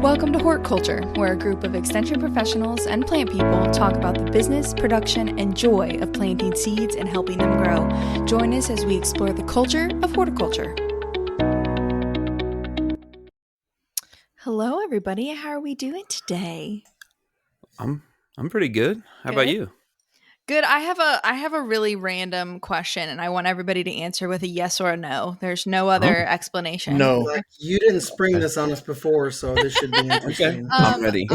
Welcome to Horticulture, where a group of extension professionals and plant people talk about the business, production, and joy of planting seeds and helping them grow. Join us as we explore the culture of horticulture. Hello, everybody. How are we doing today? I'm pretty good. How about you? Good. I have a really random question, and I want everybody to answer with a yes or a no. There's no other explanation. No. Like, you didn't spring this on us before, so this should be interesting. I'm ready.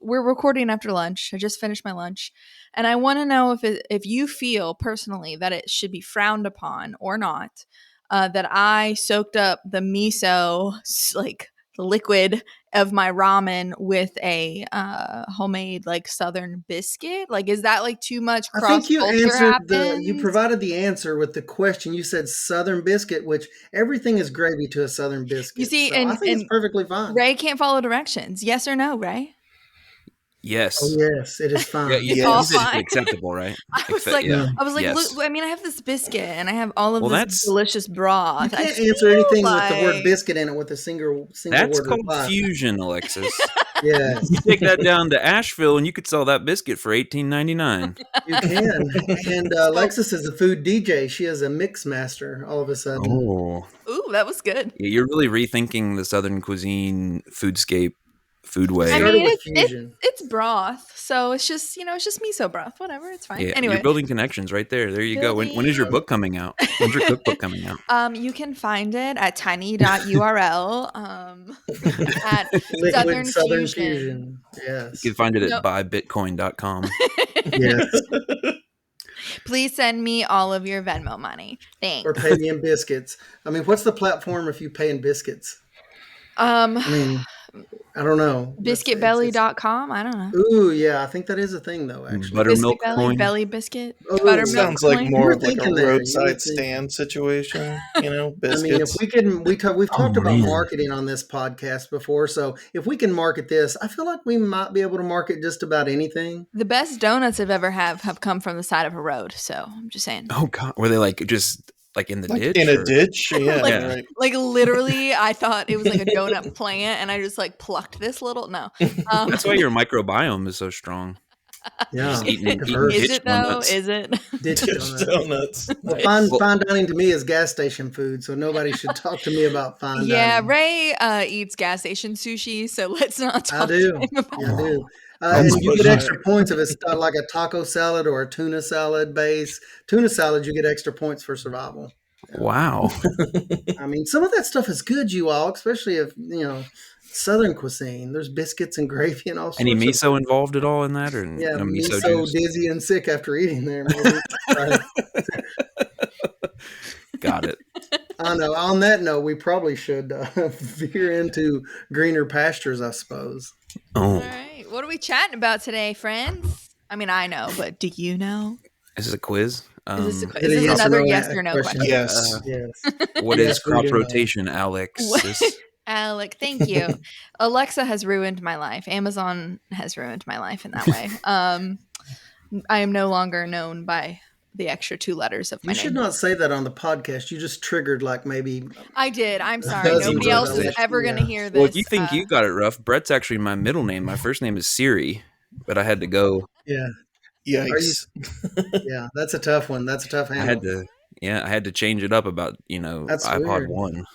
We're recording after lunch. I just finished my lunch, and I want to know if you feel personally that it should be frowned upon or not. That I soaked up the miso, like the liquid of my ramen, with a homemade like Southern biscuit. Like, is that like too much cross I think you answered you provided the answer with the question. You said Southern biscuit, which everything is gravy to a Southern biscuit. You see, so and I think it's perfectly fine. Ray can't follow directions. Yes or no, Ray? Yes. Oh, yes, it is fine. It's all you said fine. acceptable, right? I was like, Yes. look, I mean, I have this biscuit and I have all of this delicious broth. You can't answer anything with the word biscuit in it with a single That's word called reply. fusion, Alexis. Yeah, You take that down to Asheville and you could sell that biscuit for $18.99. you can. And Alexis is a food DJ. She is a mix master all of a sudden. Oh. Ooh, that was good. You're really rethinking the Southern cuisine, foodscape, food way. I mean, fusion. it's broth, so it's just miso broth. Whatever, it's fine. Yeah, anyway, you're building connections right there. There you go. When is your book coming out? When's your cookbook coming out? You can find it at tiny.url at Southern Fusion. Yes. You can find it at buybitcoin.com. Yes. Please send me all of your Venmo money. Thanks. Or pay me in biscuits. I mean, what's the platform if you pay in biscuits? I mean, I don't know. Biscuitbelly.com? I don't know. Ooh, yeah. I think that is a thing, though, actually. Buttermilk Biscuit coin. Belly biscuit. Oh, Buttermilk sounds like coin? more of like a thinking there. roadside stand situation, biscuits. I mean, if we can, we've talked about marketing on this podcast before. So if we can market this, I feel like we might be able to market just about anything. The best donuts I've ever have come from the side of a road. So I'm just saying. Oh God, were they like just like in the ditch? In a ditch? Yeah. Right. Like literally, I thought it was like a donut plant, and I just like plucked this little. No, that's why your microbiome is so strong. Yeah, eating is it though? donuts. Is it? Ditch donuts. Well, fine dining to me is gas station food, so nobody should talk to me about fine dining. Yeah, Ray eats gas station sushi, so let's not talk. I do. To him about I do. And you get extra points if it's like a taco salad or a tuna salad base. Tuna salad, you get extra points for survival. Wow. I mean, some of that stuff is good, you all, especially if, Southern cuisine. There's biscuits and gravy and all sorts. Any miso involved at all in that? Or yeah, no miso juice? dizzy and sick after eating there. Maybe. Got it. I know. On that note, we probably should veer into greener pastures, I suppose. Oh. All right. What are we chatting about today, friends? I mean, I know, but do you know? Is this a quiz? Is this another yes or no question? Yes. Yes. What is crop rotation, Alex? Alec, thank you. Alexa has ruined my life. Amazon has ruined my life in that way. I am no longer known by the extra 2 letters of my name. You should not say that on the podcast. You just triggered like maybe. I did. I'm sorry. Nobody else is ever going to hear this. Well, if you think you got it rough, Brett's actually my middle name. My first name is Siri, but I had to go. Yeah. Yikes. Yeah, that's a tough one. That's a tough handle. I had to change it up about, That's iPod weird. 1.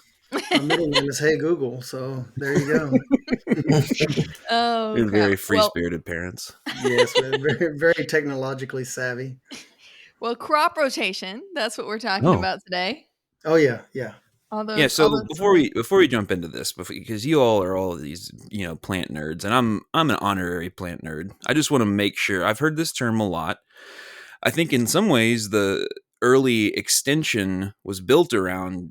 My middle name is Hey Google, so there you go. Oh, You're very free-spirited parents. Yes, very, very technologically savvy. Well, crop rotation, that's what we're talking about today. Oh, yeah. So before we jump into this, because you all are all of these, plant nerds, and I'm an honorary plant nerd. I just want to make sure. I've heard this term a lot. I think in some ways the early extension was built around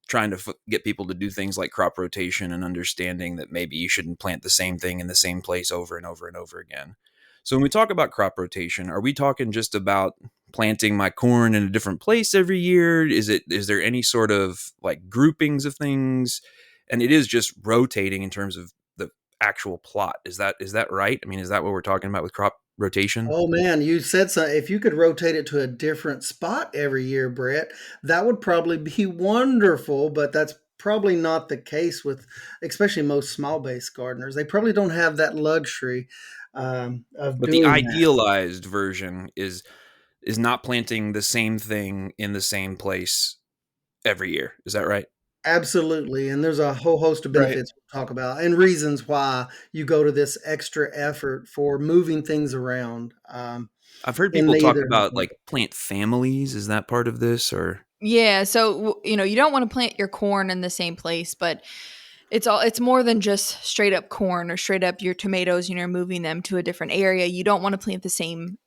trying to get people to do things like crop rotation and understanding that maybe you shouldn't plant the same thing in the same place over and over and over again. So when we talk about crop rotation, are we talking just about planting my corn in a different place every year? Is there any sort of like groupings of things? And it is just rotating in terms of the actual plot. Is that right? I mean, is that what we're talking about with crop rotation? Oh man, you said so. If you could rotate it to a different spot every year, Brett, that would probably be wonderful. But that's probably not the case with, especially most small base gardeners. They probably don't have that luxury of But the doing that. idealized version is not planting the same thing in the same place every year. Is that right? Absolutely. And there's a whole host of Right. benefits we'll talk about and reasons why you go to this extra effort for moving things around. I've heard In people talk either. about like plant families. Is that part of this, or? Yeah, so you don't want to plant your corn in the same place, but it's more than just straight up corn or straight up your tomatoes, moving them to a different area. You don't want to plant the same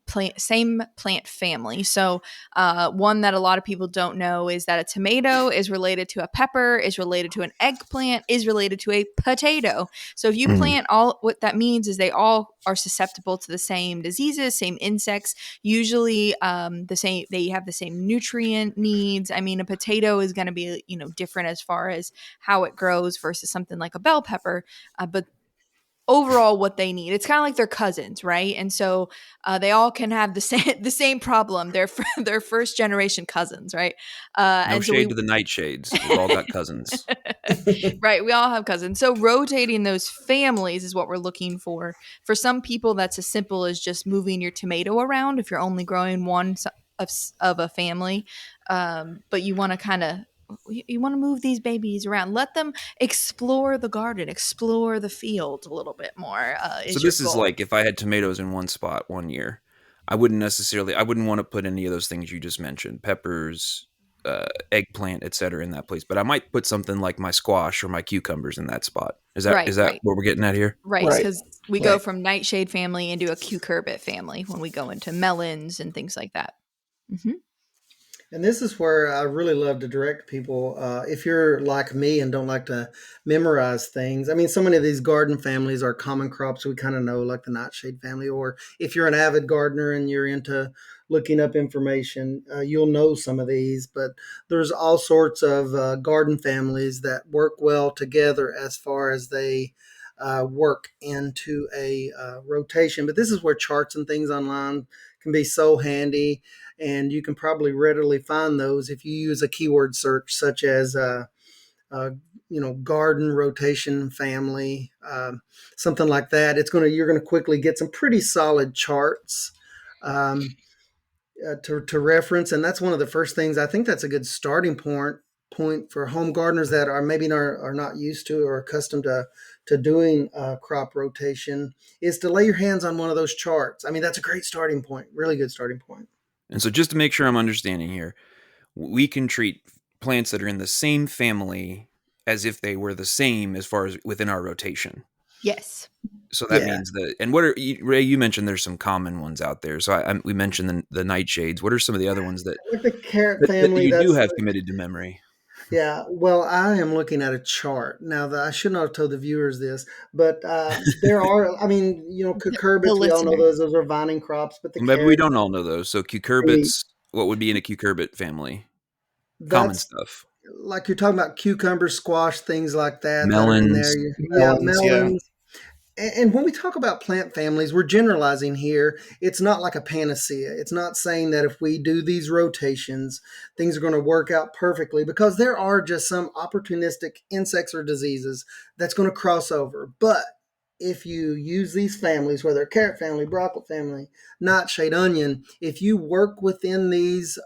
plant family. So one that a lot of people don't know is that a tomato is related to a pepper, is related to an eggplant, is related to a potato. So if you plant all, what that means is they all are susceptible to the same diseases, same insects, usually the same, they have the same nutrient needs. I mean, a potato is going to be different as far as how it grows versus something like a bell pepper, but overall what they need, it's kind of like their cousins, right? And so they all can have the same problem. They're first generation cousins, right? No and so shade to the nightshades. We've all got cousins. Right, we all have cousins. So rotating those families is what we're looking for. For some people, that's as simple as just moving your tomato around if you're only growing one of a family. But you want to move these babies around. Let them explore the garden, explore the field a little bit more. So Is your this is goal? like if I had tomatoes in one spot one year, I wouldn't want to put any of those things you just mentioned, peppers, eggplant, etc., in that place. But I might put something like my squash or my cucumbers in that spot. Is that Right. what we're getting at here? Right, Right. because we go from nightshade family into a cucurbit family when we go into melons and things like that. Mm-hmm. And this is where I really love to direct people. If you're like me and don't like to memorize things, I mean, so many of these garden families are common crops we kind of know, like the nightshade family. Or if you're an avid gardener and you're into looking up information, you'll know some of these. But there's all sorts of garden families that work well together as far as they work into a rotation. But this is where charts and things online can be so handy, and you can probably readily find those if you use a keyword search such as garden rotation family, something like that. You're going to quickly get some pretty solid charts to reference, and that's one of the first things. I think that's a good starting point for home gardeners that are maybe are not used to or accustomed to doing crop rotation, is to lay your hands on one of those charts. I mean, that's a great starting point, really good starting point. And so just to make sure I'm understanding here, we can treat plants that are in the same family as if they were the same as far as within our rotation. Yes. So that means that, and Ray, you mentioned there's some common ones out there. So we mentioned the nightshades. What are some of the other ones that, like the carrot family, that you do have committed to memory? Yeah, well, I am looking at a chart now. That I should not have told the viewers this, but there are. I mean, cucurbits. We all know those. Those are vining crops, but maybe we don't all know those. So cucurbits. What would be in a cucurbit family? Common stuff. Like you're talking about cucumber, squash, things like that. Melons. That are in there. Melons. And when we talk about plant families, we're generalizing here. It's not like a panacea. It's not saying that if we do these rotations, things are going to work out perfectly, because there are just some opportunistic insects or diseases that's going to cross over. But if you use these families, whether carrot family, broccoli family, nightshade, onion, if you work within these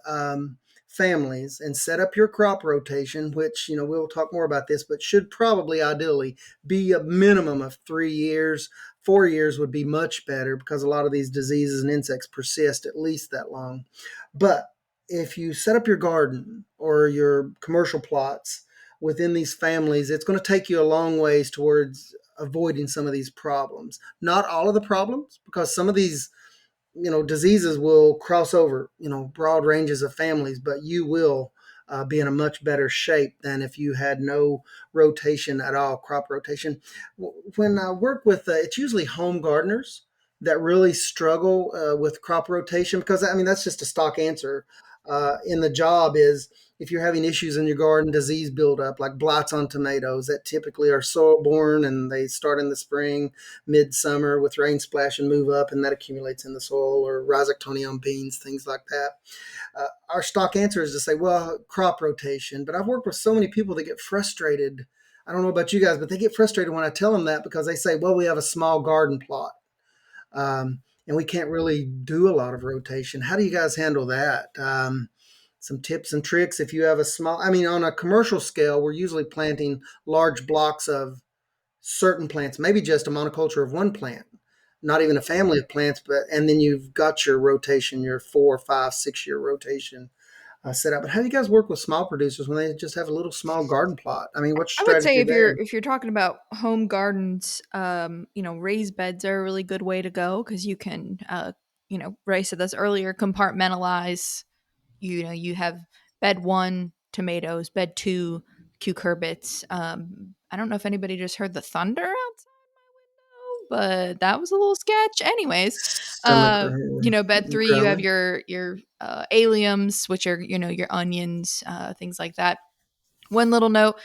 families and set up your crop rotation, which, we'll talk more about this, but should probably ideally be a minimum of 3 years. 4 years would be much better, because a lot of these diseases and insects persist at least that long. But if you set up your garden or your commercial plots within these families, it's going to take you a long ways towards avoiding some of these problems. Not all of the problems, because some of these diseases will cross over, broad ranges of families, but you will be in a much better shape than if you had no rotation at all, crop rotation. When I work with, it's usually home gardeners that really struggle with crop rotation, because, I mean, that's just a stock answer. in the job is if you're having issues in your garden, disease buildup, like blights on tomatoes that typically are soil borne and they start in the spring, midsummer with rain splash and move up and that accumulates in the soil, or rhizoctonia on beans, things like that. Our stock answer is to say, well, crop rotation. But I've worked with so many people that get frustrated. I don't know about you guys, but they get frustrated when I tell them that because they say, well, we have a small garden plot. And we can't really do a lot of rotation. How do you guys handle that? Some tips and tricks if you have a small, I mean, on a commercial scale, we're usually planting large blocks of certain plants, maybe just a monoculture of one plant, not even a family of plants, but, and then you've got your rotation, your 4, 5, 6 year rotation set up. But how do you guys work with small producers when they just have a little small garden plot? I mean, what's your I would say strategy there? if you're talking about home gardens, raised beds are a really good way to go because you can, Ray said this earlier, compartmentalize. You have bed 1 tomatoes, bed 2 cucurbits. I don't know if anybody just heard the thunder outside my window, but that was a little sketch. Anyways, Stomach bed 3 you have growling. your alliums, which are your onions, things like that. One little note,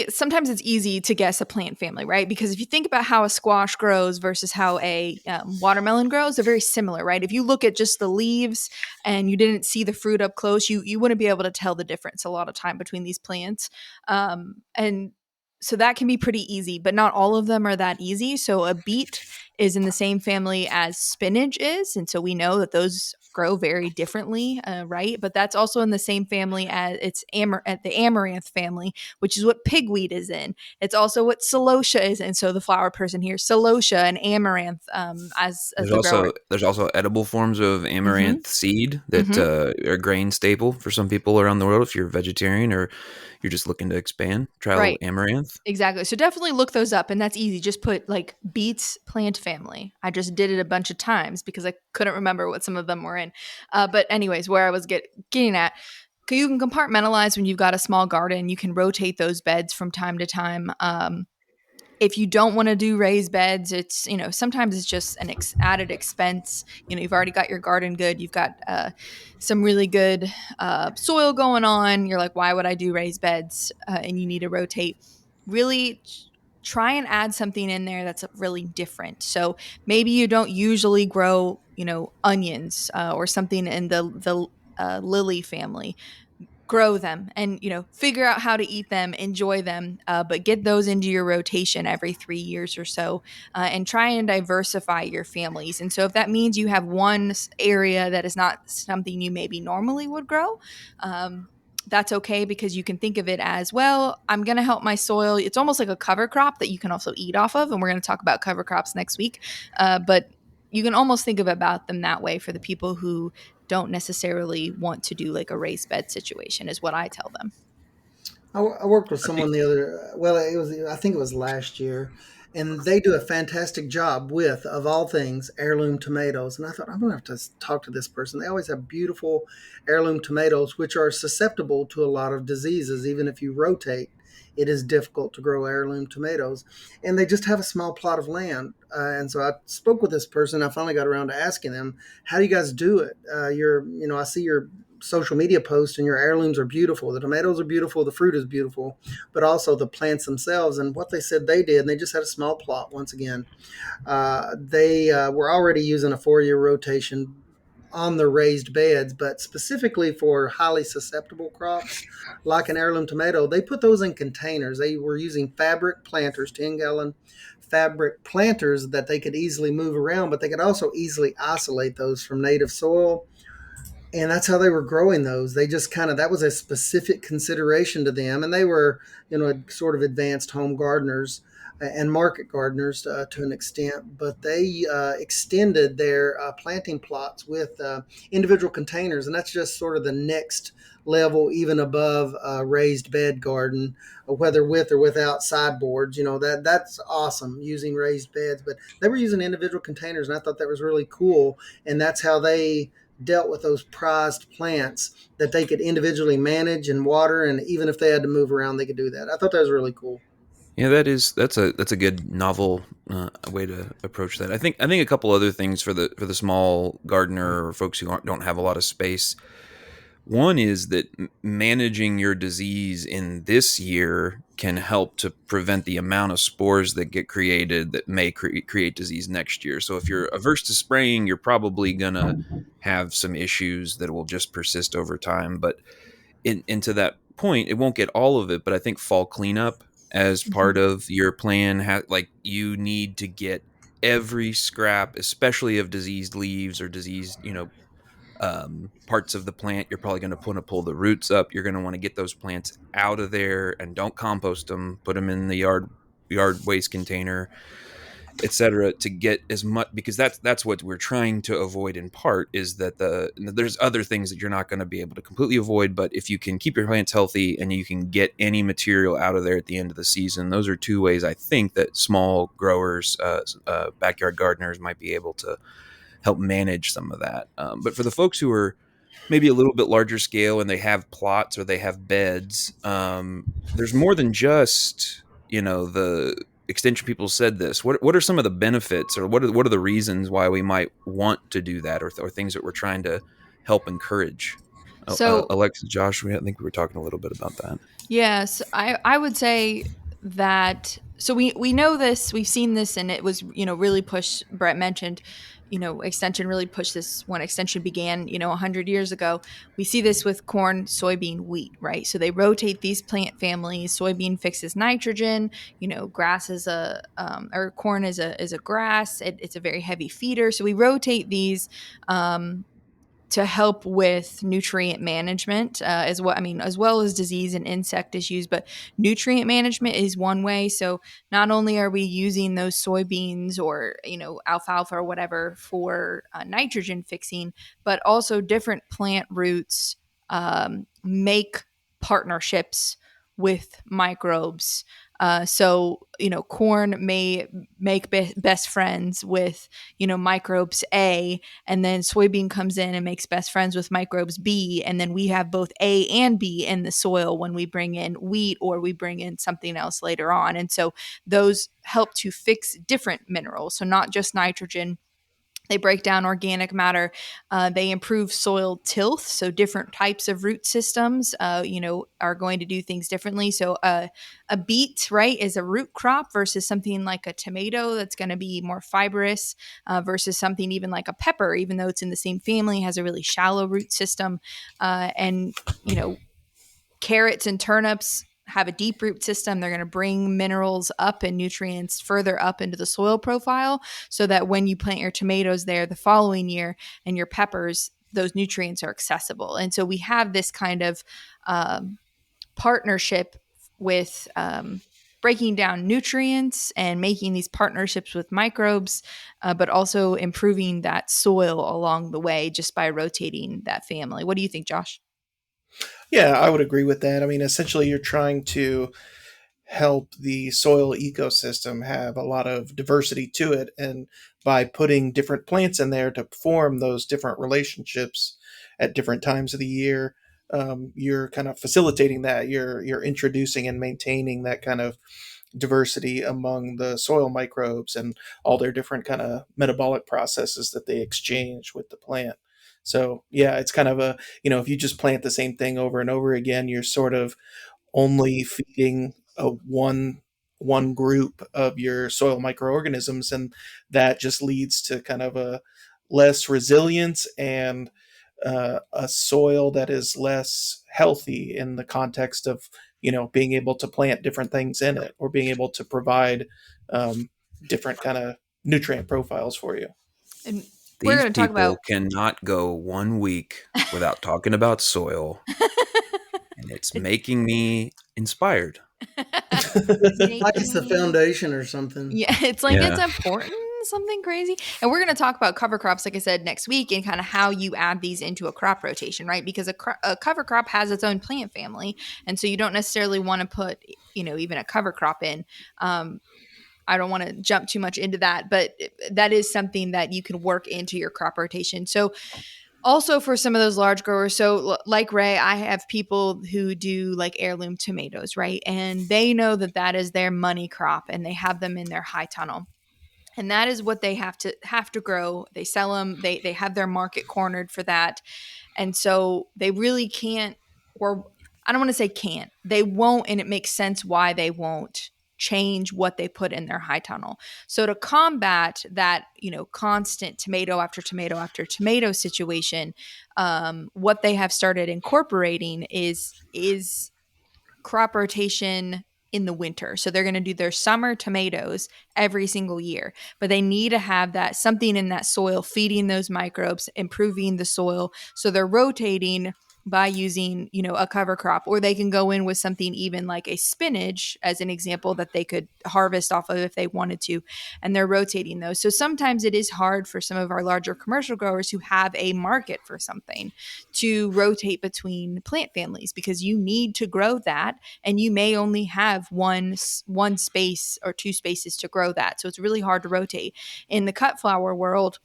sometimes it's easy to guess a plant family, right? Because if you think about how a squash grows versus how a watermelon grows, they're very similar, right? If you look at just the leaves and you didn't see the fruit up close, you wouldn't be able to tell the difference a lot of time between these plants. And so that can be pretty easy, but not all of them are that easy. So a beet is in the same family as spinach is, and so we know that those grow very differently, right? But that's also in the same family as the amaranth family, which is what pigweed is in. It's also what celosia is in. So the flower person here, celosia and amaranth, as the grower. There's also edible forms of amaranth seed that are grain staple for some people around the world. If you're a vegetarian or you're just looking to expand, try Right. amaranth. Exactly. So definitely look those up, and that's easy. Just put like beets plant family. I just did it a bunch of times because I couldn't remember what some of them were in. But anyways, where I was getting at, you can compartmentalize when you've got a small garden. You can rotate those beds from time to time. If you don't want to do raised beds, it's, sometimes it's just an added expense. You've already got your garden good. You've got some really good soil going on. You're like, why would I do raised beds? And you need to rotate. Really try and add something in there that's really different. So maybe you don't usually grow, onions or something in the lily family. Grow them and figure out how to eat them, enjoy them, but get those into your rotation every 3 years or so, and try and diversify your families. And so if that means you have one area that is not something you maybe normally would grow, that's okay, because you can think of it as, well, I'm going to help my soil. It's almost like a cover crop that you can also eat off of, and we're going to talk about cover crops next week, but you can almost think about them that way for the people who don't necessarily want to do like a raised bed situation, is what I tell them. I worked with someone I think it was last year, and they do a fantastic job with, of all things, heirloom tomatoes. And I thought, I'm going to have to talk to this person. They always have beautiful heirloom tomatoes, which are susceptible to a lot of diseases. Even if you rotate, it is difficult to grow heirloom tomatoes. And they just have a small plot of land. And so I spoke with this person. I finally got around to asking them, how do you guys do it? I see your social media posts, and your heirlooms are beautiful. The tomatoes are beautiful. The fruit is beautiful, but also the plants themselves. And what they said they did, and they just had a small plot once again. They were already using a 4-year rotation on the raised beds, but specifically for highly susceptible crops like an heirloom tomato, they put those in containers. They were using fabric planters, 10-gallon fabric planters that they could easily move around, but they could also easily isolate those from native soil. And that's how they were growing those. They just that was a specific consideration to them. And they were, sort of advanced home gardeners and market gardeners to an extent. But they extended their planting plots with individual containers. And that's just sort of the next level, even above a raised bed garden, whether with or without sideboards. That's awesome, using raised beds. But they were using individual containers, and I thought that was really cool. And that's how they dealt with those prized plants that they could individually manage and water, and even if they had to move around, they could do that. I thought that was really cool. Yeah, that's a good novel way to approach that. I think a couple other things for the small gardener or folks who don't have a lot of space. One is that managing your disease in this year can help to prevent the amount of spores that get created that may create disease next year. So if you're averse to spraying, you're probably gonna have some issues that will just persist over time. But into that point, it won't get all of it, but I think fall cleanup as part of your plan, like you need to get every scrap, especially of diseased leaves or diseased, parts of the plant. You're probably going to want to pull the roots up. You're going to want to get those plants out of there and don't compost them. Put them in the yard waste container, etc. To get as much, because that's what we're trying to avoid in part, is that there's other things that you're not going to be able to completely avoid, but if you can keep your plants healthy and you can get any material out of there at the end of the season, those are two ways I think that small growers, backyard gardeners might be able to help manage some of that. But for the folks who are maybe a little bit larger scale and they have plots or they have beds, there's more than just, the extension people said this. What are some of the benefits, or what are the reasons why we might want to do that, or things that we're trying to help encourage? So Alexa, Josh, I think we were talking a little bit about that. yes, I would say that. So we know this, we've seen this, and it was really pushed. Brett mentioned, extension really pushed this when extension began 100 years ago. We see this with corn, soybean, wheat, right? So they rotate these plant families. Soybean fixes nitrogen. Grass is or corn is a grass. It's a very heavy feeder. So we rotate these. To help with nutrient management, as well as disease and insect issues. But nutrient management is one way. So not only are we using those soybeans or alfalfa or whatever for nitrogen fixing, but also different plant roots make partnerships with microbes. Corn may make best friends with, microbes A, and then soybean comes in and makes best friends with microbes B. And then we have both A and B in the soil when we bring in wheat or we bring in something else later on. And so those help to fix different minerals. So not just nitrogen. They break down organic matter. They improve soil tilth. So different types of root systems, are going to do things differently. So a beet, right, is a root crop versus something like a tomato that's going to be more fibrous, versus something even like a pepper, even though it's in the same family, has a really shallow root system. And carrots and turnips have a deep root system. They're going to bring minerals up and nutrients further up into the soil profile, so that when you plant your tomatoes there the following year and your peppers, those nutrients are accessible. And so we have this kind of partnership with breaking down nutrients and making these partnerships with microbes, but also improving that soil along the way just by rotating that family. What do you think, Josh? Yeah, I would agree with that. I mean, essentially, you're trying to help the soil ecosystem have a lot of diversity to it. And by putting different plants in there to form those different relationships at different times of the year, you're kind of facilitating that. You're introducing and maintaining that kind of diversity among the soil microbes and all their different kind of metabolic processes that they exchange with the plant. So yeah, it's kind of if you just plant the same thing over and over again, you're sort of only feeding one group of your soil microorganisms, and that just leads to kind of a less resilience and a soil that is less healthy in the context of being able to plant different things in it or being able to provide different kind of nutrient profiles for you. And we're These going to talk people about cannot go 1 week without talking about soil, and it's making me inspired. Like it's the foundation or something. Yeah, it's like it's important, something crazy. And we're going to talk about cover crops, like I said, next week, and kind of how you add these into a crop rotation, right? Because a cover crop has its own plant family, and so you don't necessarily want to put, even a cover crop in. I don't want to jump too much into that, but that is something that you can work into your crop rotation. So Also for some of those large growers, so like Ray, I have people who do like heirloom tomatoes, right? And they know that that is their money crop, and they have them in their high tunnel. And that is what they have to grow. They sell them. They have their market cornered for that. And so they really can't, or I don't want to say can't, they won't, and it makes sense why they won't change what they put in their high tunnel. So to combat that, constant tomato after tomato after tomato situation, what they have started incorporating is crop rotation in the winter. So they're going to do their summer tomatoes every single year, but they need to have that something in that soil feeding those microbes, improving the soil. So they're rotating by using, a cover crop, or they can go in with something even like a spinach as an example that they could harvest off of if they wanted to, and they're rotating those. So sometimes it is hard for some of our larger commercial growers who have a market for something to rotate between plant families, because you need to grow that, and you may only have one space or two spaces to grow that. So it's really hard to rotate. In the cut flower world,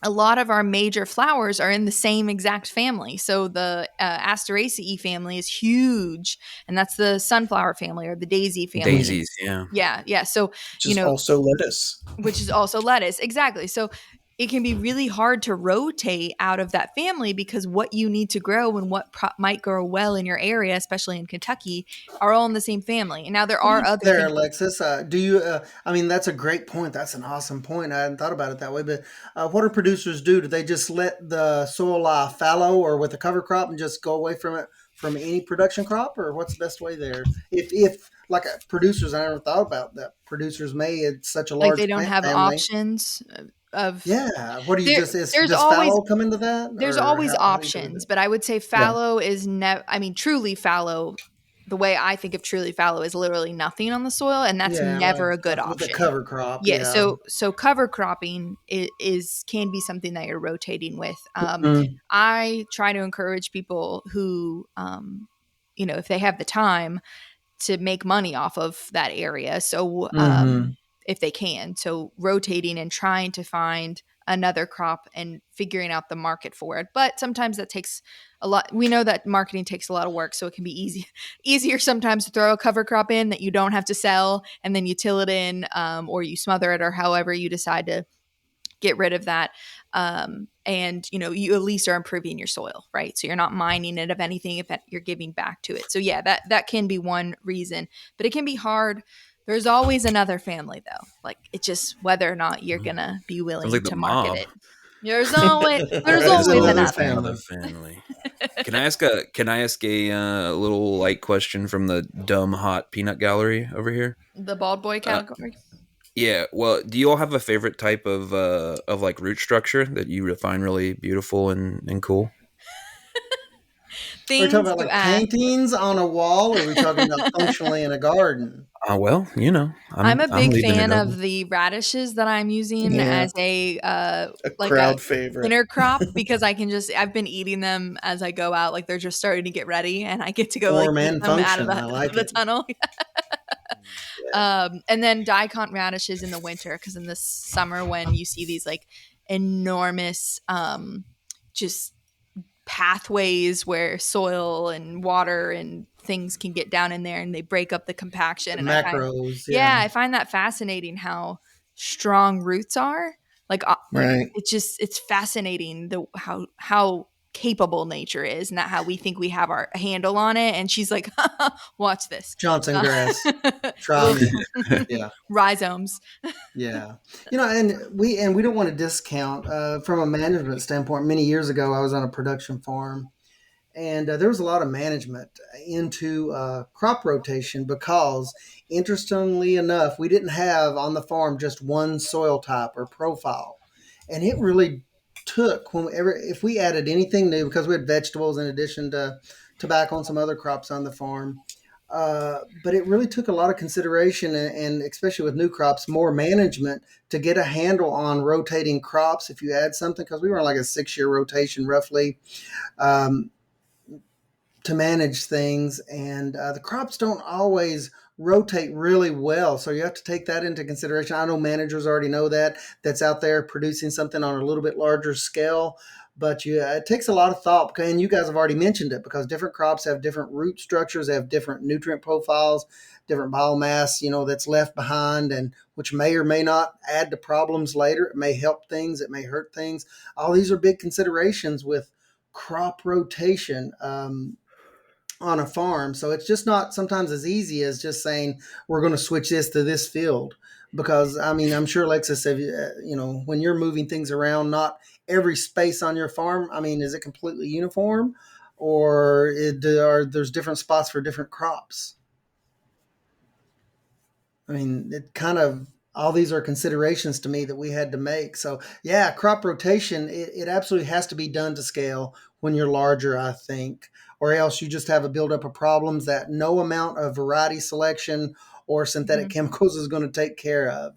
a lot of our major flowers are in the same exact family. So the Asteraceae family is huge, and that's the sunflower family or the daisy family. Daisies, yeah. Yeah, yeah. So, which is also lettuce. Which is also lettuce, exactly. So it can be really hard to rotate out of that family, because what you need to grow and what might grow well in your area, especially in Kentucky, are all in the same family. And now there are other there, Alexis. Do you? I mean, that's a great point. That's an awesome point. I hadn't thought about it that way. But what do producers do? Do they just let the soil lie fallow or with a cover crop and just go away from it from any production crop, or what's the best way there? If like producers, I never thought about that. Producers may, it's such a large they don't have family. options of what do you does fallow come into that? There's always options, but I would say fallow is truly fallow. The way I think of truly fallow is literally nothing on the soil, and that's never a good option. With a cover crop, So cover cropping can be something that you're rotating with. I try to encourage people who, if they have the time, to make money off of that area. So if they can. So rotating and trying to find another crop and figuring out the market for it. But sometimes that takes a lot. We know that marketing takes a lot of work, so it can be easier sometimes to throw a cover crop in that you don't have to sell, and then you till it in, or you smother it, or however you decide to get rid of that. And you at least are improving your soil, right? So you're not mining it of anything if you're giving back to it. So yeah, that can be one reason, but it can be hard. There's always another family though. Like, it's just whether or not you're gonna be willing to market it. There's always another family. Can I ask a little light question from the dumb hot peanut gallery over here? The bald boy category. Yeah. Well, do you all have a favorite type of like root structure that you find really beautiful and cool? Are we talking about like paintings on a wall, or are we talking about functionally in a garden? Well, I'm a big fan of the radishes that I'm using as a crowd favorite winter crop, because I've been eating them as I go out. Like, they're just starting to get ready, and I get to go eat them out of the tunnel. And then daikon radishes in the winter, because in the summer when you see these like enormous just pathways where soil and water and things can get down in there, and they break up the compaction. The macros. I find that fascinating, how strong roots are. Like, right. It's fascinating how capable nature is, not how we think we have our handle on it. And she's like, watch this. Johnson grass. Try me. Yeah. Rhizomes. Yeah. And we don't want to discount from a management standpoint. Many years ago, I was on a production farm, and there was a lot of management into crop rotation, because interestingly enough, we didn't have on the farm just one soil type or profile. And it really took if we added anything new, because we had vegetables in addition to tobacco and some other crops on the farm, but it really took a lot of consideration, and especially with new crops, more management to get a handle on rotating crops if you add something, because we were on like a 6-year rotation roughly, to manage things, and the crops don't always rotate really well, so you have to take that into consideration. I know managers already know that's out there producing something on a little bit larger scale, But it takes a lot of thought, and you guys have already mentioned it, because different crops have different root structures, they have different nutrient profiles, different biomass, that's left behind, and which may or may not add to problems later. It may help things, it may hurt things. All these are big considerations with crop rotation. On a farm. So it's just not sometimes as easy as just saying we're going to switch this to this field. Because I mean, I'm sure Alexis said, when you're moving things around, not every space on your farm, I mean, is it completely uniform, or there's different spots for different crops? I mean, it kind of, all these are considerations to me that we had to make. So yeah, crop rotation, it absolutely has to be done to scale when you're larger, I think, or else you just have a buildup of problems that no amount of variety selection or synthetic chemicals is going to take care of.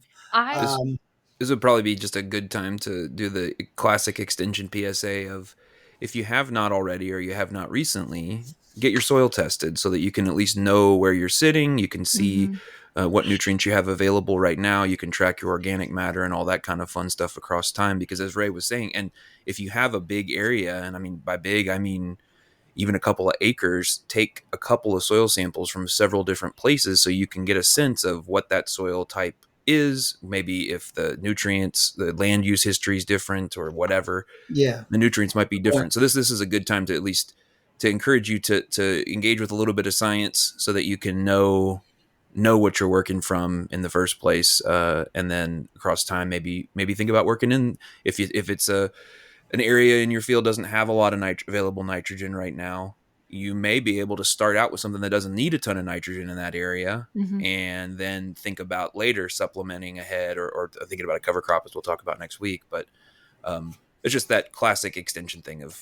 This would probably be just a good time to do the classic extension PSA of, if you have not already or you have not recently, get your soil tested so that you can at least know where you're sitting. You can see what nutrients you have available right now. You can track your organic matter and all that kind of fun stuff across time. Because as Ray was saying, and if you have a big area, and I mean by big, I mean even a couple of acres, take a couple of soil samples from several different places so you can get a sense of what that soil type is. Maybe if the nutrients, the land use history is different or whatever, Yeah, the nutrients might be different. So this is a good time to at least to encourage you to engage with a little bit of science so that you can know what you're working from in the first place, and then across time maybe think about working in, if it's an area in your field doesn't have a lot of available nitrogen right now, you may be able to start out with something that doesn't need a ton of nitrogen in that area, and then think about later supplementing ahead, or thinking about a cover crop, as we'll talk about next week. But it's just that classic extension thing of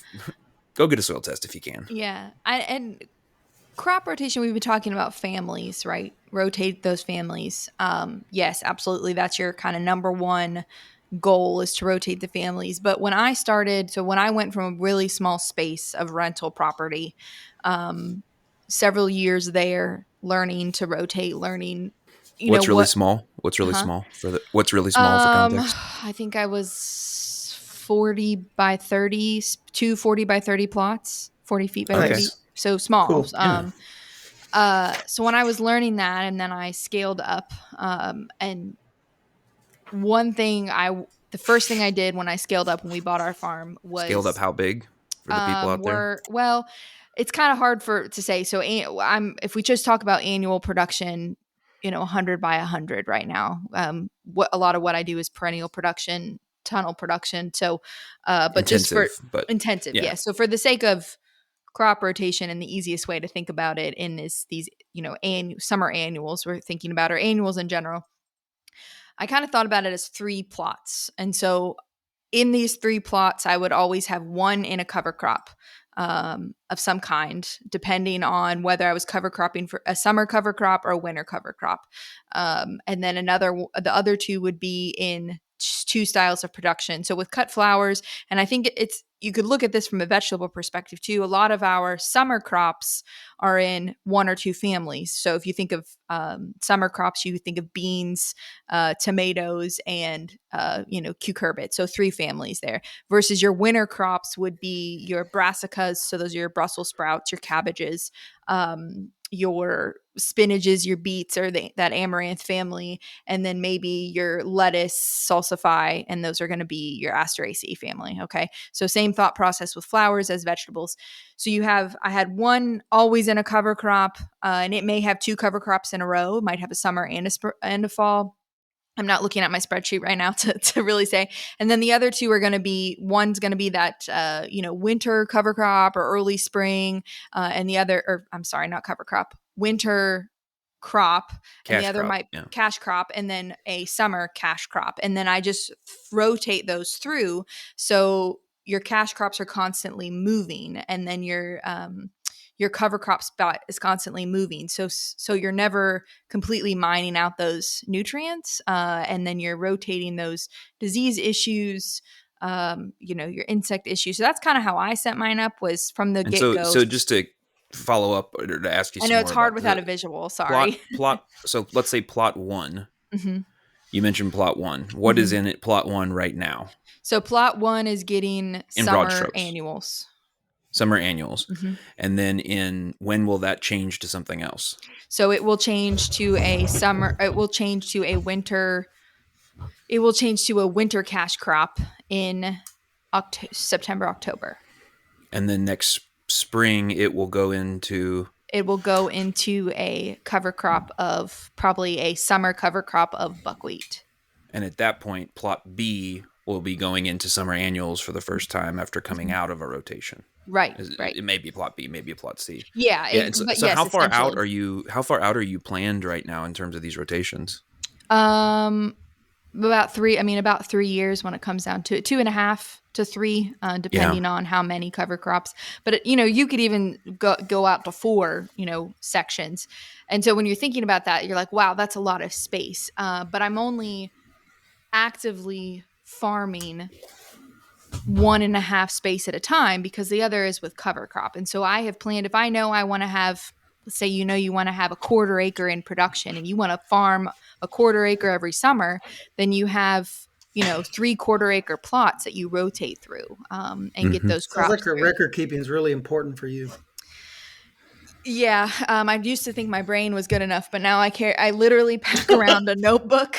go get a soil test if you can. Yeah. And crop rotation, we've been talking about families, right? Rotate those families. Yes, absolutely. That's your kind of number one goal, is to rotate the families. But when I went from a really small space of rental property, several years there, learning to rotate, What's really small for context? I think I was 40 by 30, 240 by 30 plots, 40 feet by 30. So small. Cool. So when I was learning that, and then I scaled up, and the first thing I did when I scaled up, when we bought our farm, was scaled up how big for the people out there? Well, it's kind of hard to say. So if we just talk about annual production, 100 by 100 right now. A lot of what I do is perennial production, tunnel production. So, but intensive, intensive. Yeah. So for the sake of crop rotation, and the easiest way to think about it is these, summer annuals we're thinking about, or annuals in general. I kind of thought about it as 3 plots. And so in these 3 plots, I would always have one in a cover crop of some kind, depending on whether I was cover cropping for a summer cover crop or a winter cover crop. And then the other 2 would be in 2 styles of production. So with cut flowers, and I think you could look at this from a vegetable perspective too. A lot of our summer crops are in 1 or 2 families. So if you think of summer crops, you think of beans, tomatoes, and cucurbit. So 3 families there. Versus your winter crops would be your brassicas. So those are your Brussels sprouts, your cabbages, your spinaches, your beets, or that amaranth family, and then maybe your lettuce, salsify, and those are going to be your Asteraceae family. Okay, so same thought process with flowers as vegetables. So I had one always in a cover crop, and it may have 2 cover crops in a row. It might have a summer and a fall. I'm not looking at my spreadsheet right now to really say. And then the other 2 are going to be, one's going to be that, winter cover crop or early spring, and the other, or I'm sorry, not cover crop, winter crop. And the other cash crop, and then a summer cash crop. And then I just rotate those through. So your cash crops are constantly moving, and then your cover crop spot is constantly moving. So you're never completely mining out those nutrients. And then you're rotating those disease issues, your insect issues. So that's kind of how I set mine up, was from the get-go. So just to follow up, or to ask you some more, I know it's hard without a visual. Sorry. So let's say plot 1. You mentioned plot 1. What is in it plot 1 right now? So plot 1 is getting in broad summer strokes. annuals. Summer annuals. And then when will that change to something else? So it will change to a summer. It will change to a winter. It will change to a winter cash crop in September, October. And then next spring, it will go into. It will go into a cover crop of probably a summer cover crop of buckwheat. And at that point, plot B will be going into summer annuals for the first time after coming out of a rotation. Right. It may be plot B, maybe plot C. Yeah. So yes, how far out are you? How far out are you planned right now in terms of these rotations? About 3 years when it comes down to it, 2.5 to 3, depending on how many cover crops. But you could even go out to 4, sections. And so when you're thinking about that, you're like, wow, that's a lot of space. But I'm only actively farming 1.5 space at a time because the other is with cover crop. And so I have planned, if I know I want to have, let's say, you want to have a 1/4 acre in production and you want to farm a 1/4 acre every summer, then you have 3/4 acre plots that you rotate through and get those crops. Sounds like your record keeping is really important for you. Yeah, I used to think my brain was good enough, but now I literally pack around a notebook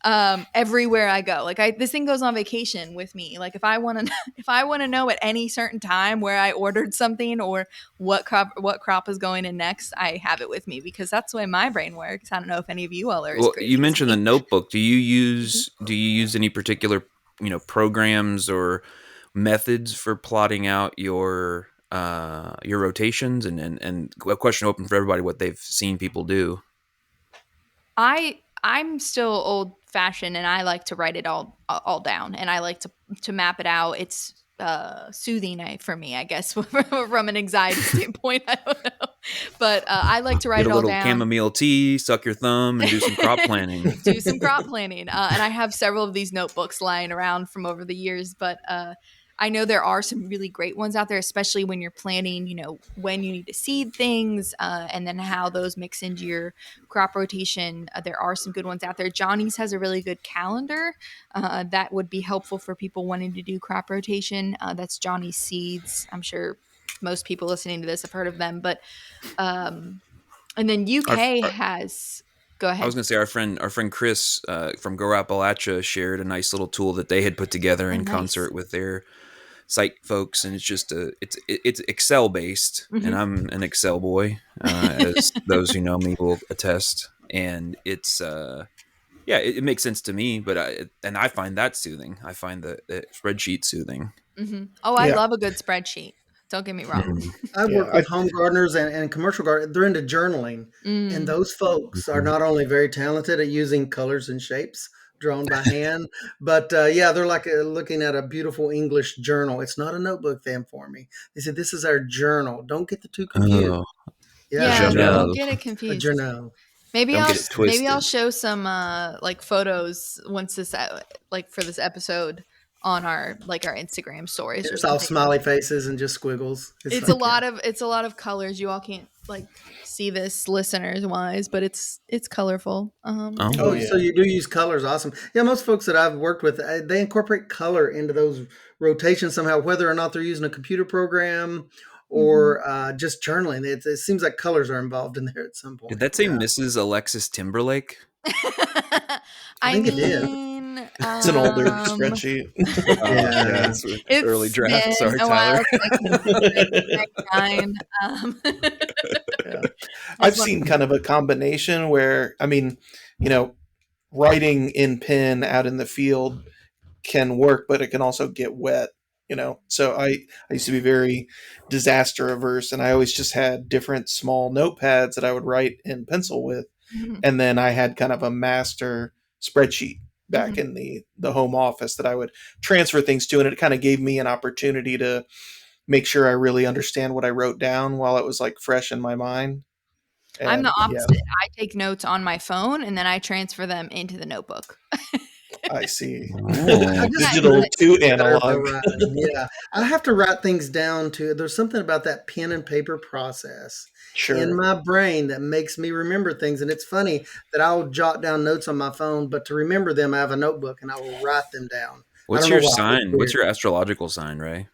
everywhere I go. Like this thing goes on vacation with me. Like if I want to know at any certain time where I ordered something or what crop is going in next, I have it with me because that's the way my brain works. I don't know if any of you all are. Well, you mentioned the notebook. Do you use any particular programs or methods for plotting out your rotations and a question open for everybody what they've seen people do? I'm still old fashioned and I like to write it all down and I like to map it out. It's soothing for me, I guess, from an anxiety standpoint. I don't know, but I like to write it all down. Get a little chamomile tea, suck your thumb, and do some crop planning. And I have several of these notebooks lying around from over the years, but I know there are some really great ones out there, especially when you're planning, when you need to seed things and then how those mix into your crop rotation. There are some good ones out there. Johnny's has a really good calendar that would be helpful for people wanting to do crop rotation. That's Johnny's Seeds. I'm sure most people listening to this have heard of them. But and then UK has... Go ahead. I was going to say our friend Chris from Go Appalachia shared a nice little tool that they had put together in concert with their site folks, and it's just it's Excel based, and I'm an Excel boy, as those who know me will attest. And it's it makes sense to me, but I find that soothing. I find the spreadsheet soothing. Oh, I love a good spreadsheet. Don't get me wrong. I work with home gardeners and commercial gardeners. They're into journaling. And those folks are not only very talented at using colors and shapes drawn by hand, but they're like looking at a beautiful English journal. It's not a notebook then for me. They said, this is our journal. Don't get the two confused. Oh. Don't get it confused. A journal. Maybe I'll show some photos once this for this episode on our Instagram stories. It's all smiley faces and just squiggles. It's a lot of colors. You all can't see this listeners wise, but it's colorful. So you do use colors. Awesome. Yeah, most folks that I've worked with, they incorporate color into those rotations somehow, whether or not they're using a computer program or just journaling. It seems like colors are involved in there at some point. Did that say Mrs. Alexis Timberlake? I think it did. It's an older spreadsheet. It's early draft. Sorry, Tyler. I've seen kind of a combination where, writing in pen out in the field can work, but it can also get wet. So I used to be very disaster averse, and I always just had different small notepads that I would write in pencil with. And then I had kind of a master spreadsheet back in the home office that I would transfer things to. And it kind of gave me an opportunity to make sure I really understand what I wrote down while it was fresh in my mind. I'm the opposite. I take notes on my phone and then I transfer them into the notebook. I see. I Oh. just Yeah, Digital but to better at the analog. writing. Yeah, I have to write things down too. There's something about that pen and paper process in Sure. my brain that makes me remember things. And it's funny that I'll jot down notes on my phone, but to remember them, I have a notebook and I will write them down. I What's don't know your why. It's sign? What's weird. your astrological sign, Ray?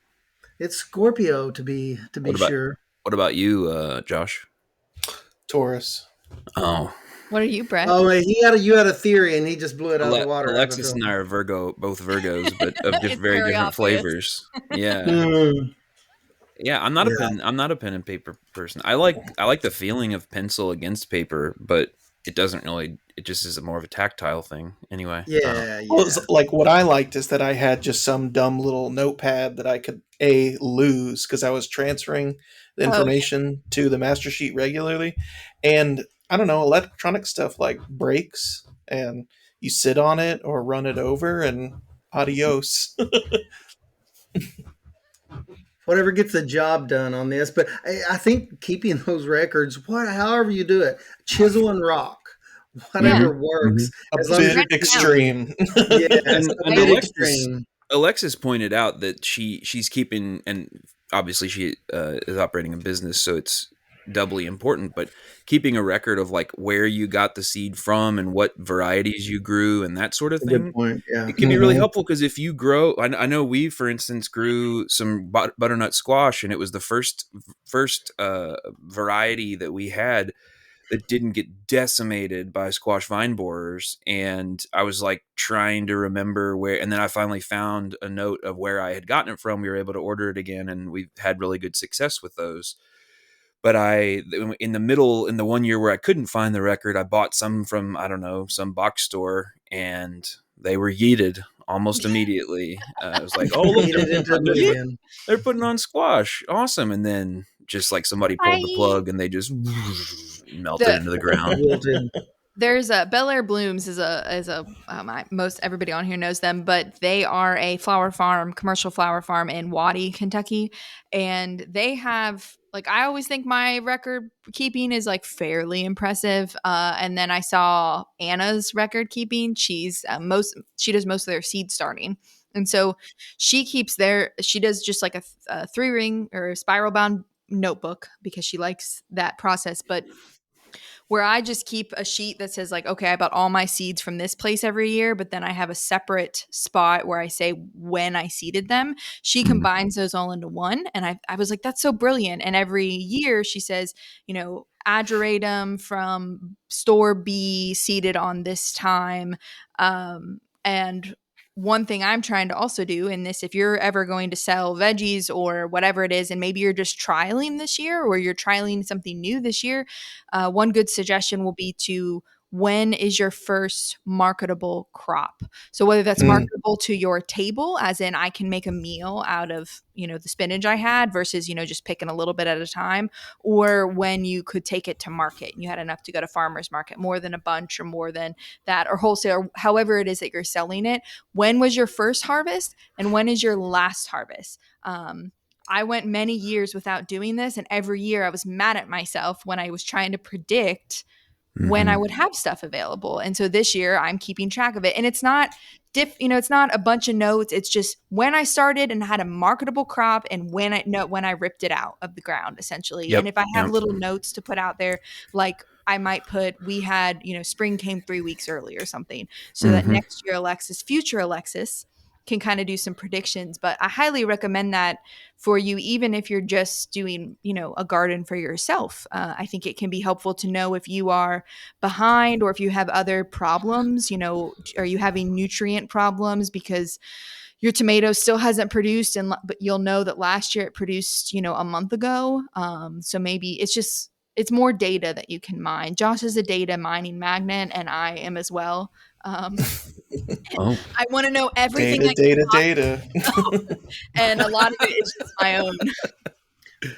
It's Scorpio to be What about sure. what about you, Josh? Taurus. Oh, what are you, Brett? Oh, you had a theory and he just blew it out of the water. I have a Alexis and I feeling. are both Virgos, but of It's very very different obvious. flavors. Yeah, Mm, yeah. yeah. I'm not a pen and paper person. I like the feeling of pencil against paper, but it doesn't really. It just is more of a tactile thing. Anyway, Yeah, Well, yeah. it's like what I liked is that I had just some dumb little notepad that I could lose because I was transferring the Oh, information to the master sheet regularly, and I don't know, electronic stuff like breaks, and you sit on it or run it over, and adios. Whatever gets the job done on this. But I think keeping those records, however you do it, chisel and rock, yeah. hmm whatever hmm works, A as long as bit you're Write it keeping down. it. extreme. Yes, and a bit Alexis extreme. Alexis pointed out that she's keeping, and obviously she is operating a business, so it's doubly important. But keeping a record of like where you got the seed from and what varieties you grew and that sort of A good thing, point. Yeah. it can be really Hmm. helpful because if you grow, I know we, for instance, grew some butternut squash, and it was the first variety that we had that didn't get decimated by squash vine borers. And I was like trying to remember where, and then I finally found a note of where I had gotten it from. We were able to order it again, and we've had really good success with those. But in the one year where I couldn't find the record, I bought some from, I don't know, some box store, and they were yeeted almost immediately. I was like, oh, look, Eat it into they're, oblivion. they're putting on squash. Awesome. And then just like somebody pulled the I plug and they just melted the into the ground. Wilted. There's a Bel Air Blooms is a most everybody on here knows them, but they are a flower farm, commercial flower farm in Waddy, Kentucky, and they have like I always think my record keeping is like fairly impressive. And then I saw Anna's record keeping. She does most of their seed starting, and so she does just like a 3-ring or spiral bound notebook because she likes that process, but where I just keep a sheet that says like, okay, I bought all my seeds from this place every year, but then I have a separate spot where I say when I seeded them. She Mhm. combines those all into one. And I was like, that's so brilliant. And every year she says, ageratum from store B seeded on this time. And one thing I'm trying to also do in this, if you're ever going to sell veggies or whatever it is, and maybe you're just trialing this year or you're trialing something new this year, one good suggestion will be to when is your first marketable crop? So whether that's Mm. marketable to your table, as in I can make a meal out of, the spinach I had versus, just picking a little bit at a time, or when you could take it to market and you had enough to go to farmer's market, more than a bunch or more than that, or wholesale, or however it is that you're selling it. When was your first harvest and when is your last harvest? I went many years without doing this, and every year I was mad at myself when I was trying to predict when I Mhm. would have stuff available. And so this year I'm keeping track of it. And it's not it's not a bunch of notes. It's just when I started and had a marketable crop and when I ripped it out of the ground essentially. And Yep. if I have Yep. little notes to put out there, like I might put we had, spring came 3 weeks early or something, so that hmm next year future Alexis can kind of do some predictions. But I highly recommend that for you, even if you're just doing, a garden for yourself. I think it can be helpful to know if you are behind or if you have other problems. Are you having nutrient problems because your tomato still hasn't produced, but you'll know that last year it produced, a month ago. So maybe it's more data that you can mine. Josh is a data mining magnet, and I am as well. Oh, I want to know everything Data, I data, can data. possibly know, and a lot of it is just my own.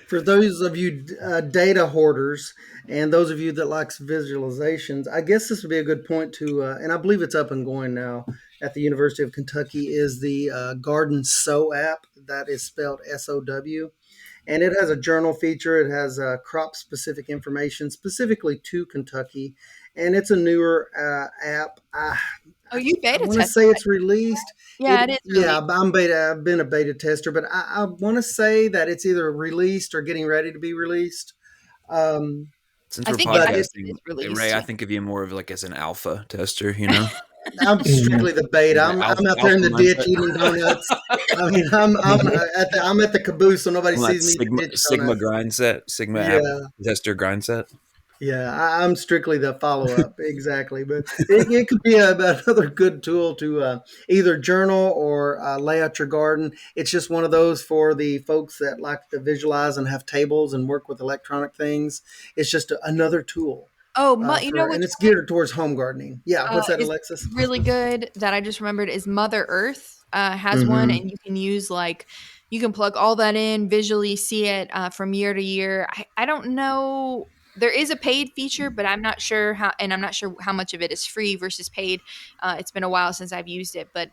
For those of you data hoarders and those of you that likes visualizations, I guess this would be a good point to, and I believe it's up and going now at the University of Kentucky, is the Garden Sow app. That is spelled SOW. and it has a journal feature. It has crop specific information specifically to Kentucky, and it's a newer app. Oh, you I beta want to tested say it's that? released. Yeah, it is Yeah, released. I'm beta. I've been a beta tester, but I want to say that it's either released or getting ready to be released. Um, Since I we're think but technically podcasting, it's released. Ray, I Yeah. think of you more of like as an alpha tester, you know? I'm strictly the beta. The I'm out there in alpha the ditch mindset. eating donuts. I mean, I'm at the caboose, so nobody On that sees me eating Sigma ditch Sigma donuts. grind set, Sigma app Yeah, tester grind set. yeah. I'm strictly the follow up, exactly. But it could be another good tool to either journal or lay out your garden. It's just one of those for the folks that like to visualize and have tables and work with electronic things. It's just another tool Oh, you know for, which and it's geared towards home gardening. Yeah, what's that, is Alexis? really good that I just remembered is Mother Earth has one, Mm-hmm. and you can use like you can plug all that in, visually see it from year to year. I don't know. There is a paid feature, but I'm not sure how, and I'm not sure how much of it is free versus paid. It's been a while since I've used it, but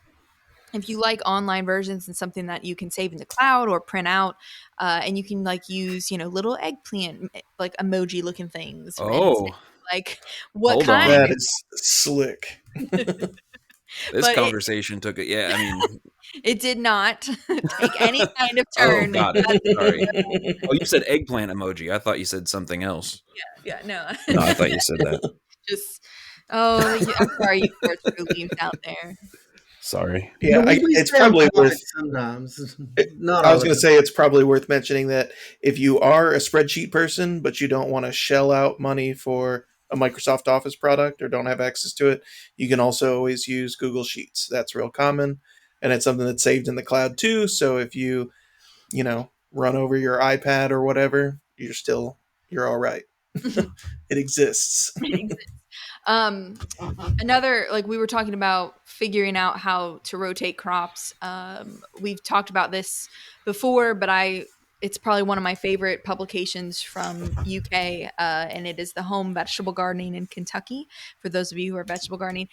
if you like online versions and something that you can save in the cloud or print out, and you can like use little eggplant like emoji looking things and say, Oh, like what hold kind. That on. is slick. This But conversation took it. Yeah, I mean, it did not take any kind of oh, turn. got it. That Sorry. Oh, you said eggplant emoji. I thought you said something else. yeah, no. No, I thought you said that. Just I'm sorry, you poor true leaves out there. Sorry. Yeah, We do it's stay on probably worth. topic sometimes, not I all was the going to time. say it's probably worth mentioning that if you are a spreadsheet person, but you don't want to shell out money for a Microsoft Office product or don't have access to it, you can also always use Google Sheets. That's real common, and it's something that's saved in the cloud too. So if run over your iPad or whatever, you're all right. It exists. Um, Another, like we were talking about figuring out how to rotate crops. We've talked about this before, but it's probably one of my favorite publications from UK, and it is the Home Vegetable Gardening in Kentucky. For those of you who are vegetable gardening,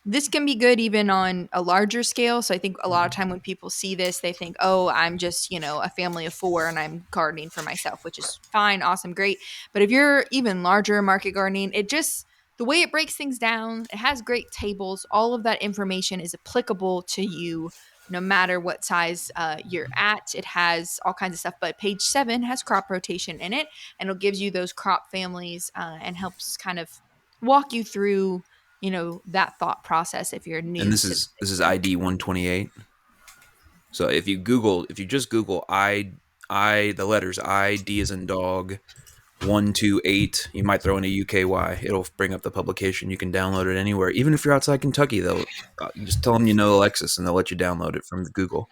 this can be good even on a larger scale. So I think a lot of time when people see this, they think, "Oh, I'm just a family of four and I'm gardening for myself," which is fine, awesome, great. But if you're even larger market gardening, the way it breaks things down, it has great tables. All of that information is applicable to you no matter what size you're at. It has all kinds of stuff, but page 7 has crop rotation in it, and it gives you those crop families and helps kind of walk you through, that thought process if you're And new this to the is this is system. ID 128. So if you just Google I the letters ID as in dog 128, you might throw in a UKY. It'll bring up the publication. You can download it anywhere, even if you're outside Kentucky. They'll you just tell them you know Alexis, and they'll let you download it from Google.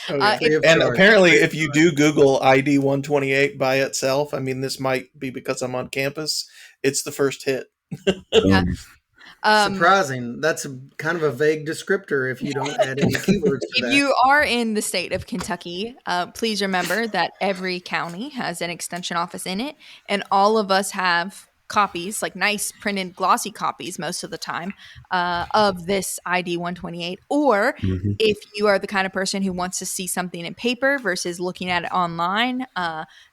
Oh yeah, If Free of and charge. apparently, Free of if you do Google ID 128 by itself, I mean, this might be because I'm on campus. It's the first hit. yeah, um, Surprising. That's kind of a vague descriptor if you don't add any keywords to if that. you are in the state of Kentucky, please remember that every county has an extension office in it, and all of us have copies, like nice printed glossy copies most of the time, of this ID 128. Or Mhm. if you are the kind of person who wants to see something in paper versus looking at it online,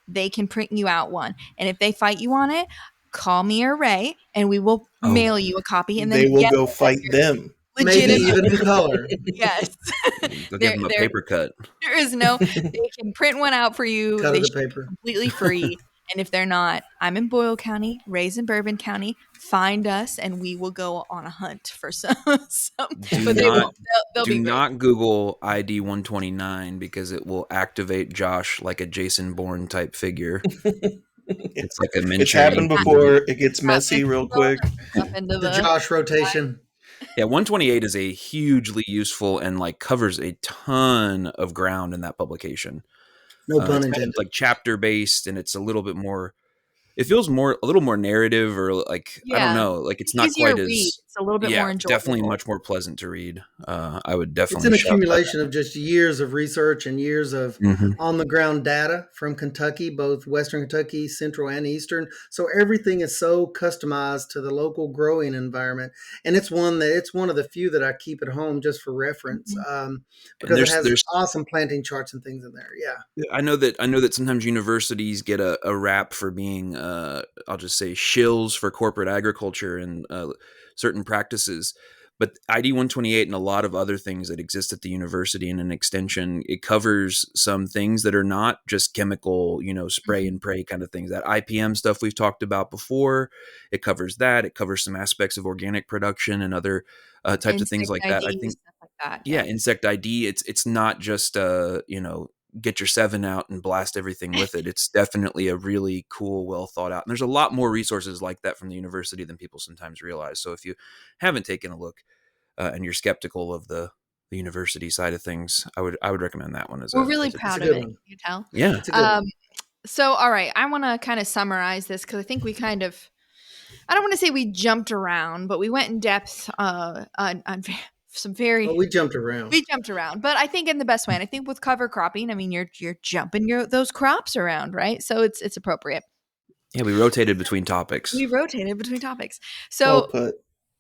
they can print you out one. And if they fight you on it, call me or Ray, and we will Oh, mail you a copy. And They then, will yes, go fight them. Maybe legitimate. even in color. Yes. they'll give there them a there paper cut. there is no they can print one out for you. Cut of They the ship it paper. completely free. And if they're not, I'm in Boyle County, Ray's in Bourbon County. Find us and we will go on a hunt for some, Do but they not won't. They'll do be great. not Google ID 129 because it will activate Josh like a Jason Bourne type figure. It's like a It's Manchurian happened before. It gets Not messy real scroll quick. up into The the Josh rotation. Yeah, 128 is a hugely useful and like covers a ton of ground in that publication. No pun It's kind of intended. like chapter based, and it's a little bit more it feels a little more narrative, or like, I don't Yeah. know, like it's not Easier quite to read. as, It's a little bit more yeah, definitely enjoyable. much more pleasant to read. I would It's definitely an shout that accumulation of just years of research and years of out. Hmm. on the ground data from Kentucky, both Western Kentucky, Central and Eastern. So everything is so customized to the local growing environment, and it's one of the few that I keep at home just for reference, Mhm. And because it has awesome planting charts and things in there. Yeah. I know that sometimes universities get a rap for being, I'll just say, shills for corporate agriculture and certain practices. But ID 128 and a lot of other things that exist at the university and an extension, it covers some things that are not just chemical, spray Mhm. and pray kind of things. That IPM stuff we've talked about before, it covers that. It covers some aspects of organic production and other types of things Insect like that. I ID, think, stuff like that. yeah, Yeah. insect ID. It's not just get your seven out and blast everything with it. It's definitely a really cool, well thought out. And there's a lot more resources like that from the university than people sometimes realize. So if you haven't taken a look and you're skeptical of the university side of things, I would recommend that one We're really as a It's a proud of good it, one. you tell. yeah. It's a good one. So, all right, I want to kind of summarize this because I think we kind of, I don't want to say we jumped around, but we went in depth on some Oh, very, we jumped around. we jumped around, but I think in the best way. And I think with cover cropping, I mean, you're jumping those crops around, right? So it's appropriate. Yeah, we rotated between topics. We rotated between topics. Well So put.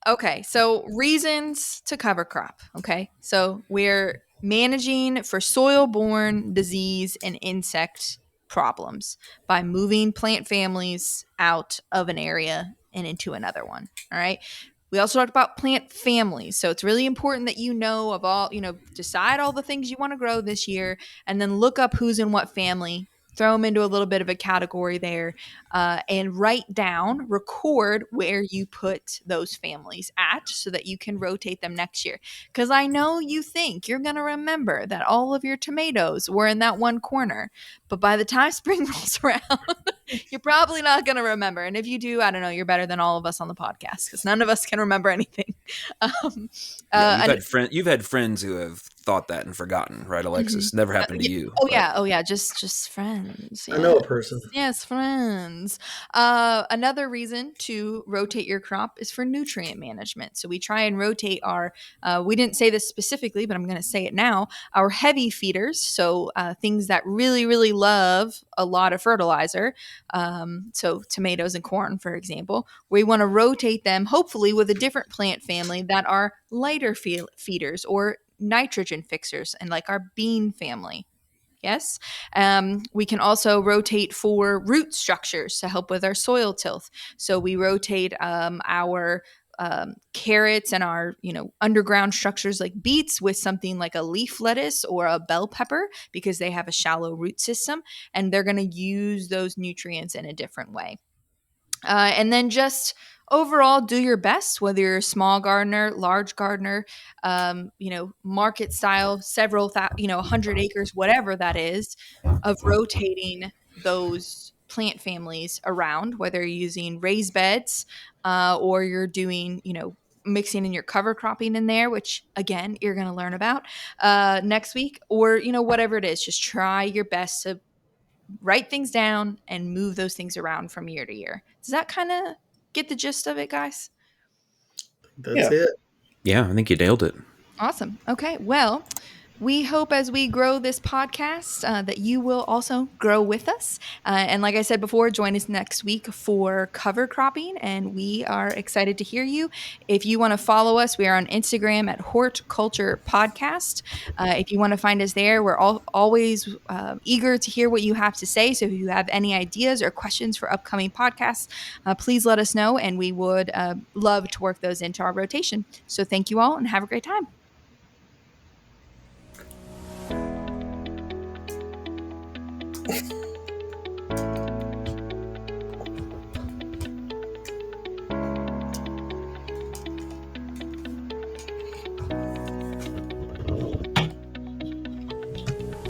okay, so reasons to cover crop. Okay, so we're managing for soil-borne disease and insect problems by moving plant families out of an area and into another one. All right. We also talked about plant families. So it's really important that you know of all, decide all the things you want to grow this year and then look up who's in what family, throw them into a little bit of a category there, and write down, record where you put those families at so that you can rotate them next year. Because I know you think you're going to remember that all of your tomatoes were in that one corner, but by the time spring rolls around, you're probably not going to remember. And if you do, I don't know, you're better than all of us on the podcast because none of us can remember anything. Um, Yeah, and you've had friends who have thought that and forgotten, right, Mhm. Alexis? Never happened to you, Oh but yeah, oh yeah, just friends. I know Yeah. a person. Yes, friends. Another reason to rotate your crop is for nutrient management. So we try and rotate our. We didn't say this specifically, but I'm going to say it now. Our heavy feeders, so things that really, really love a lot of fertilizer. So tomatoes and corn, for example, we want to rotate them, hopefully, with a different plant family that are lighter feeders or nitrogen fixers, and like our bean family. Yes. We can also rotate for root structures to help with our soil tilth. So we rotate our carrots and our underground structures like beets with something like a leaf lettuce or a bell pepper because they have a shallow root system and they're going to use those nutrients in a different way. And then just overall do your best, whether you're a small gardener, large gardener, market style, 100 acres, whatever that is, of rotating those plant families around, whether you're using raised beds or you're doing, mixing in your cover cropping in there, which again, you're going to learn about next week, or, whatever it is, just try your best to write things down and move those things around from year to year. Does that kind of get the gist of it, guys? That's Yeah. it. yeah, I think you nailed it. Awesome. Okay. Well, we hope as we grow this podcast that you will also grow with us. And like I said before, join us next week for cover cropping. And we are excited to hear you. If you want to follow us, we are on Instagram at Horticulture Podcast. If you want to find us there, we're always eager to hear what you have to say. So if you have any ideas or questions for upcoming podcasts, please let us know. And we would love to work those into our rotation. So thank you all and have a great time.